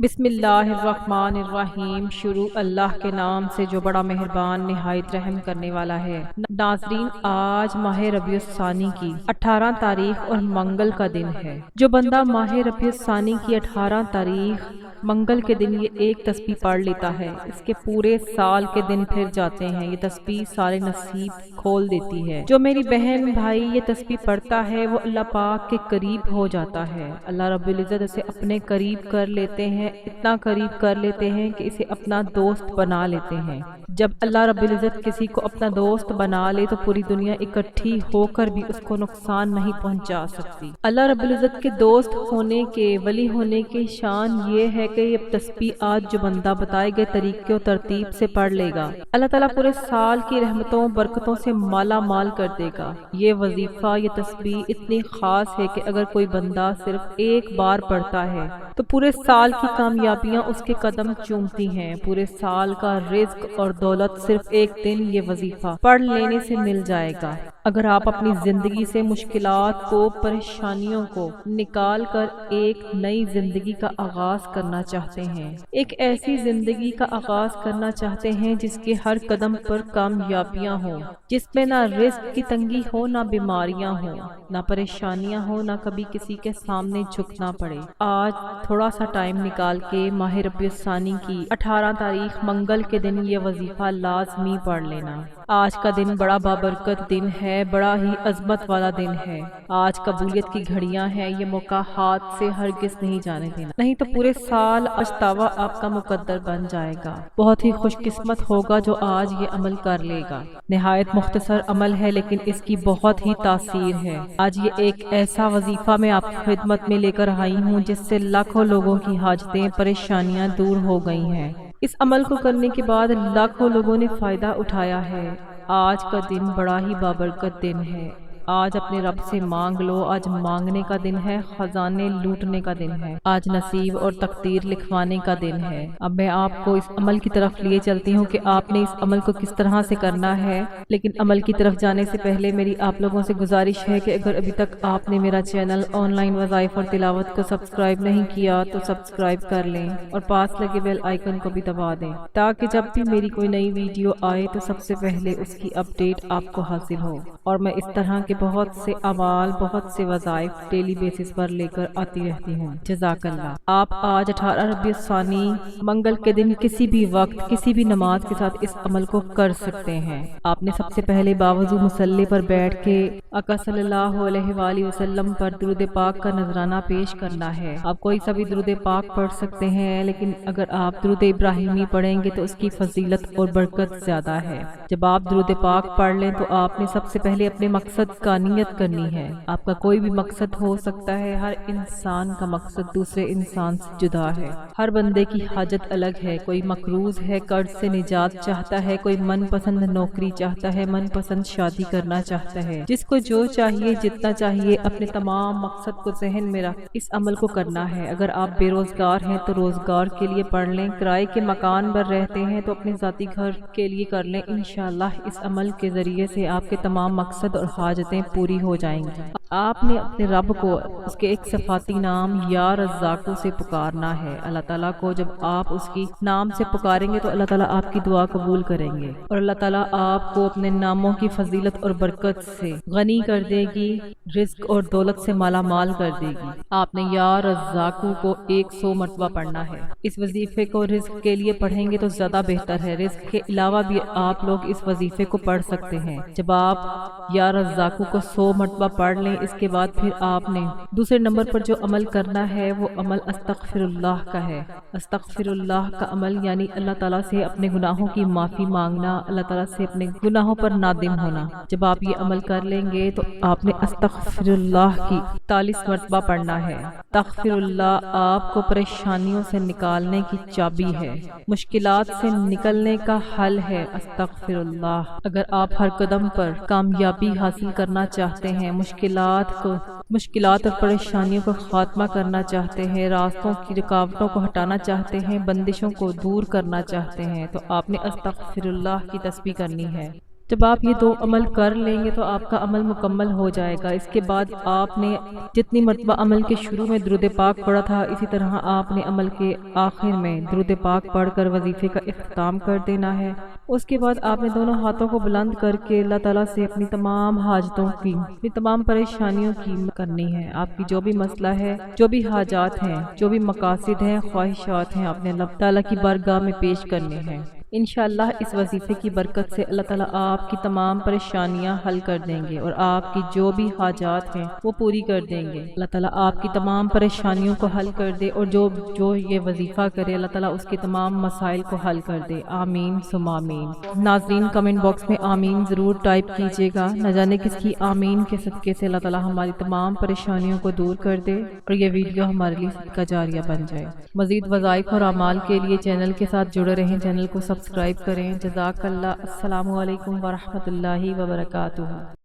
بسم اللہ الرحمن الرحیم۔ شروع اللہ کے نام سے جو بڑا مہربان نہایت رحم کرنے والا ہے۔ ناظرین، آج ماہ ربیع الثانی کی 18 تاریخ اور منگل کا دن ہے۔ جو بندہ ماہ ربیع الثانی کی 18 تاریخ منگل کے دن یہ ایک تسبیح پڑھ لیتا ہے، اس کے پورے سال کے دن پھر جاتے ہیں۔ یہ تسبیح سارے نصیب کھول دیتی ہے۔ جو میری بہن بھائی یہ تسبیح پڑھتا ہے وہ اللہ پاک کے قریب ہو جاتا ہے۔ اللہ رب العزت اسے اپنے قریب کر لیتے ہیں، اتنا قریب کر لیتے ہیں کہ اسے اپنا دوست بنا لیتے ہیں۔ جب اللہ رب العزت کسی کو اپنا دوست بنا لے تو پوری دنیا اکٹھی ہو کر بھی اس کو نقصان نہیں پہنچا سکتی۔ اللہ رب العزت کے دوست ہونے کے، ولی ہونے کی شان یہ ہے کہ یہ تسبیح آج جو بندہ بتائے گئے طریقے و ترتیب سے پڑھ لے گا، اللہ تعالیٰ پورے سال کی رحمتوں برکتوں سے مالا مال کر دے گا۔ یہ وظیفہ، یہ تسبیح اتنی خاص ہے کہ اگر کوئی بندہ صرف ایک بار پڑھتا ہے تو پورے سال کی کامیابیاں اس کے قدم چومتی ہیں۔ پورے سال کا رزق اور دولت صرف ایک دن یہ وظیفہ پڑھ لینے سے مل جائے گا۔ اگر آپ اپنی زندگی سے مشکلات کو، پریشانیوں کو نکال کر ایک نئی زندگی کا آغاز کرنا چاہتے ہیں، ایک ایسی زندگی کا آغاز کرنا چاہتے ہیں جس کے ہر قدم پر کامیابیاں ہوں، جس میں نہ رزق کی تنگی ہو، نہ بیماریاں ہوں، نہ پریشانیاں ہوں، نہ کبھی کسی کے سامنے جھکنا پڑے، آج تھوڑا سا ٹائم نکال کے ماہ ربیع الثانی کی 18 تاریخ منگل کے دن یہ وظیفہ لازمی پڑھ لینا۔ آج کا دن بڑا بابرکت دن ہے، بڑا ہی عظمت والا دن ہے۔ آج قبولیت کی گھڑیاں ہیں، یہ موقع ہاتھ سے ہرگز نہیں جانے دینا، نہیں تو پورے سال پچھتاوا آپ کا مقدر بن جائے گا۔ بہت ہی خوش قسمت ہوگا جو آج یہ عمل کر لے گا۔ نہایت مختصر عمل ہے لیکن اس کی بہت ہی تاثیر ہے۔ آج یہ ایک ایسا وظیفہ میں آپ کی خدمت میں لے کر آئی ہوں جس سے لاکھوں لوگوں کی حاجتیں، پریشانیاں دور ہو گئی ہیں۔ اس عمل کو کرنے کے بعد لاکھوں لوگوں نے فائدہ اٹھایا ہے۔ آج کا دن بڑا ہی بابرکت دن ہے۔ آج اپنے رب سے مانگ لو، آج مانگنے کا دن ہے، خزانے لوٹنے کا دن ہے، آج نصیب اور تقدیر لکھوانے کا دن ہے۔ اب میں آپ کو اس عمل کی طرف لیے چلتی ہوں کہ آپ نے اس عمل کو کس طرح سے کرنا ہے، لیکن عمل کی طرف جانے سے پہلے میری آپ لوگوں سے گزارش ہے کہ اگر ابھی تک آپ نے میرا چینل آن لائن وظائف اور تلاوت کو سبسکرائب نہیں کیا تو سبسکرائب کر لیں اور پاس لگے بیل آئیکن کو بھی دبا دیں تاکہ جب بھی میری کوئی نئی ویڈیو آئے تو سب سے پہلے اس کی اپڈیٹ آپ کو حاصل ہو۔ اور میں اس طرح کے بہت سے اعمال، بہت سے وظائف ڈیلی بیسس پر لے کر آتی رہتی ہوں۔ جزاک اللہ۔ آپ آج 18 ربیع الثانی منگل کے دن کسی بھی وقت، کسی بھی نماز کے ساتھ اس عمل کو کر سکتے ہیں۔ آپ نے سب سے پہلے باوضو مصلی پر بیٹھ کے آقا صلی اللہ علیہ وآلہ وسلم پر درود پاک کا نذرانہ پیش کرنا ہے۔ آپ کوئی سا بھی درود پاک پڑھ سکتے ہیں، لیکن اگر آپ درود ابراہیمی پڑھیں گے تو اس کی فضیلت اور برکت زیادہ ہے۔ جب آپ درود پاک پڑھ لیں تو آپ نے سب سے پہلے اپنے مقصد کا نیت کرنی ہے۔ آپ کا کوئی بھی مقصد ہو سکتا ہے، ہر انسان کا مقصد دوسرے انسان سے جدا ہے۔ ہر بندے کی حاجت الگ ہے، کوئی مقروض ہے، قرض سے نجات چاہتا ہے، کوئی من پسند نوکری چاہتا ہے، من پسند شادی کرنا چاہتا ہے۔ جس کو جو چاہیے، جتنا چاہیے، اپنے تمام مقصد کو ذہن میں رکھ اس عمل کو کرنا ہے۔ اگر آپ بے روزگار ہیں تو روزگار کے لیے پڑھ لیں، کرائے کے مکان پر رہتے ہیں تو اپنے ذاتی گھر کے لیے کر لیں۔ انشاءاللہ اس عمل کے ذریعے سے آپ کے تمام مقصد اور حاجتیں پوری ہو جائیں گی۔ آپ نے اپنے رب کو اس کے ایک صفاتی نام یا رزاقو سے پکارنا ہے۔ اللہ تعالیٰ کو جب آپ اس کی نام سے پکاریں گے تو اللہ تعالیٰ آپ کی دعا قبول کریں گے اور اللہ تعالیٰ آپ کو اپنے ناموں کی فضیلت اور برکت سے غنی کر دے گی، رزق اور دولت سے مالا مال کر دے گی۔ آپ نے یا رزاقو کو 100 مرتبہ پڑھنا ہے۔ اس وظیفے کو رزق کے لیے پڑھیں گے تو زیادہ بہتر ہے۔ رزق کے علاوہ بھی آپ لوگ اس وظیفے کو پڑھ سکتے ہیں۔ جب آپ یا رزاقو کو 100 مرتبہ پڑھ لیں، اس کے بعد پھر آپ نے دوسرے نمبر پر جو عمل کرنا ہے وہ عمل استغفر اللہ کا ہے۔ استغفر اللہ کا عمل یعنی اللہ تعالیٰ سے اپنے گناہوں کی معافی مانگنا، اللہ تعالیٰ سے اپنے گناہوں پر نادم ہونا۔ جب آپ یہ عمل کر لیں گے تو آپ نے استغفر اللہ کی 43 مرتبہ پڑھنا ہے۔ استغفر اللہ آپ کو پریشانیوں سے نکالنے کی چابی ہے، مشکلات سے نکلنے کا حل ہے۔ استغفر اللہ۔ اگر آپ ہر قدم پر کامیابی حاصل کرنا چاہتے ہیں، مشکلات اور پریشانیوں کو خاتمہ کرنا چاہتے ہیں، راستوں کی رکاوٹوں کو ہٹانا چاہتے ہیں، بندشوں کو دور کرنا چاہتے ہیں تو آپ نے استغفر اللہ کی تسبیح کرنی ہے۔ جب آپ یہ دو عمل کر لیں گے تو آپ کا عمل مکمل ہو جائے گا۔ اس کے بعد آپ نے جتنی مرتبہ عمل کے شروع میں درود پاک پڑھا تھا، اسی طرح آپ نے عمل کے آخر میں درود پاک پڑھ کر وظیفے کا اختتام کر دینا ہے۔ اس کے بعد آپ نے دونوں ہاتھوں کو بلند کر کے اللہ تعالیٰ سے اپنی تمام حاجتوں کی، اپنی تمام پریشانیوں کی کرنی ہے۔ آپ کی جو بھی مسئلہ ہے، جو بھی حاجات ہیں، جو بھی مقاصد ہیں، خواہشات ہیں، آپ نے اللہ تعالیٰ کی بارگاہ میں پیش کرنے ہیں۔ انشاءاللہ اس وظیفے کی برکت سے اللہ تعالیٰ آپ کی تمام پریشانیاں حل کر دیں گے اور آپ کی جو بھی حاجات ہیں وہ پوری کر دیں گے۔ اللہ تعالیٰ آپ کی تمام پریشانیوں کو حل کر دے، اور جو یہ وظیفہ کرے اللہ تعالیٰ اس کے تمام مسائل کو حل کر دے۔ آمین ثم آمین۔ ناظرین کمنٹ باکس میں آمین ضرور ٹائپ کیجیے گا، نہ جانے کس کی آمین کے صدقے سے اللہ تعالیٰ ہماری تمام پریشانیوں کو دور کر دے اور یہ ویڈیو ہمارے لیے صدقہ جاریہ بن جائے۔ مزید وظائف اور اعمال کے لیے چینل کے ساتھ جڑے رہیں، چینل کو سبسکرائب کریں۔ جزاک اللہ۔ السلام علیکم ورحمۃ اللہ وبرکاتہ۔